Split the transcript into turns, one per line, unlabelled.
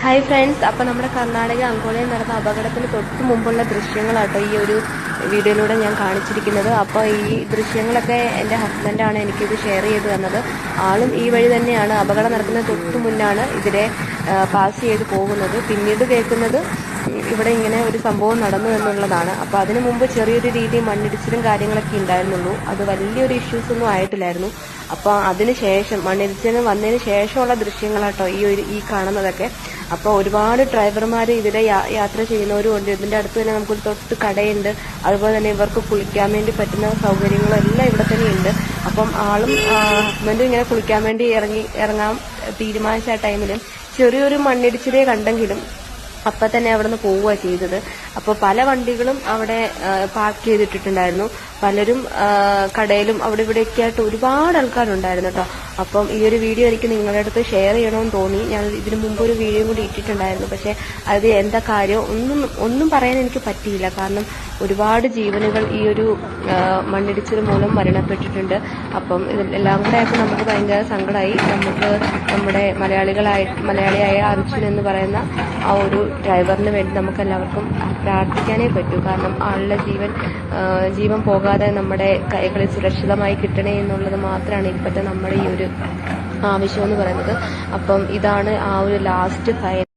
Hi friends, അപ്പോൾ നമ്മുടെ കർണാടക അങ്കോളയിൽ നടന്ന അപകടത്തിന് തൊട്ട് മുമ്പുള്ള ദൃശ്യങ്ങളാട്ടോ ഈ ഒരു വീഡിയോയിലൂടെ ഞാൻ കാണിച്ചിരിക്കുന്നത്. അപ്പോൾ ഈ ദൃശ്യങ്ങളൊക്കെ എൻ്റെ ഹസ്ബൻഡാണ് എനിക്കിത് ഷെയർ ചെയ്ത് തന്നത്. ആളും ഈ വഴി തന്നെയാണ്, അപകടം നടക്കുന്ന തൊട്ട് മുന്നാണ് ഇതിലെ പാസ് ചെയ്ത് പോകുന്നത്. പിന്നീട് കേൾക്കുന്നത് ഇവിടെ ഇങ്ങനെ ഒരു സംഭവം നടന്നു എന്നുള്ളതാണ്. അപ്പോൾ അതിനു മുമ്പ് ചെറിയൊരു രീതി മണ്ണിടിച്ചിലും കാര്യങ്ങളൊക്കെ ഉണ്ടായിരുന്നുള്ളൂ. അത് വലിയൊരു ഇഷ്യൂസ് ഒന്നും ആയിട്ടില്ലായിരുന്നു. അപ്പോൾ അതിനുശേഷം മണ്ണിടിച്ചിൽ വന്നതിന് ശേഷമുള്ള ദൃശ്യങ്ങളാട്ടോ ഈ കാണുന്നതൊക്കെ. അപ്പോൾ ഒരുപാട് ഡ്രൈവർമാർ ഇതിലെ യാത്ര ചെയ്യുന്നവരും ഉണ്ട്. ഇതിൻ്റെ അടുത്ത് തന്നെ നമുക്കൊരു തൊട്ട് കടയുണ്ട്. അതുപോലെ തന്നെ ഇവർക്ക് കുളിക്കാൻ വേണ്ടി പറ്റുന്ന സൗകര്യങ്ങളും എല്ലാം ഇവിടെ തന്നെ ഉണ്ട്. അപ്പം ആളും ഹസ്ബൻഡും ഇങ്ങനെ കുളിക്കാൻ വേണ്ടി ഇറങ്ങാൻ തീരുമാനിച്ച ആ ടൈമിലും ചെറിയൊരു മണ്ണിടിച്ചിലേ കണ്ടെങ്കിലും അപ്പം തന്നെ അവിടെ നിന്ന് പോവുക ചെയ്തത്. അപ്പോൾ പല വണ്ടികളും അവിടെ പാർക്ക് ചെയ്തിട്ടിട്ടുണ്ടായിരുന്നു. പലരും കടയിലും അവിടെ ഇവിടെയൊക്കെ ആയിട്ട് ഒരുപാട് ആൾക്കാരുണ്ടായിരുന്നു കേട്ടോ. അപ്പം ഈ ഒരു വീഡിയോ എനിക്ക് നിങ്ങളുടെ അടുത്ത് ഷെയർ ചെയ്യണമെന്ന് തോന്നി. ഞാൻ ഇതിനു മുമ്പ് ഒരു വീഡിയോ കൂടി ഇട്ടിട്ടുണ്ടായിരുന്നു. പക്ഷെ അത് എന്താ കാര്യം ഒന്നും പറയാൻ എനിക്ക് പറ്റിയില്ല. കാരണം ഒരുപാട് ജീവനുകൾ ഈ ഒരു മണ്ണിടിച്ചിൽ മൂലം മരണപ്പെട്ടിട്ടുണ്ട്. അപ്പം ഇതെല്ലാം കൂടെ ആയപ്പോൾ നമുക്ക് ഭയങ്കര സങ്കടമായി. നമുക്ക് നമ്മുടെ മലയാളിയായ അർജുൻ എന്ന് പറയുന്ന ആ ഒരു ഡ്രൈവറിന് വേണ്ടി നമുക്ക് എല്ലാവർക്കും പ്രാർത്ഥിക്കാനേ പറ്റൂ. കാരണം ആളുടെ ജീവൻ പോകാതെ നമ്മുടെ കൈകളിൽ സുരക്ഷിതമായി കിട്ടണേ എന്നുള്ളത് മാത്രമാണ് ഇപ്പോഴത്തെ നമ്മുടെ ഈ ഒരു ആവശ്യം എന്ന് പറയുന്നത്. അപ്പം ഇതാണ് ആ ഒരു ലാസ്റ്റ് ഫൈനൽ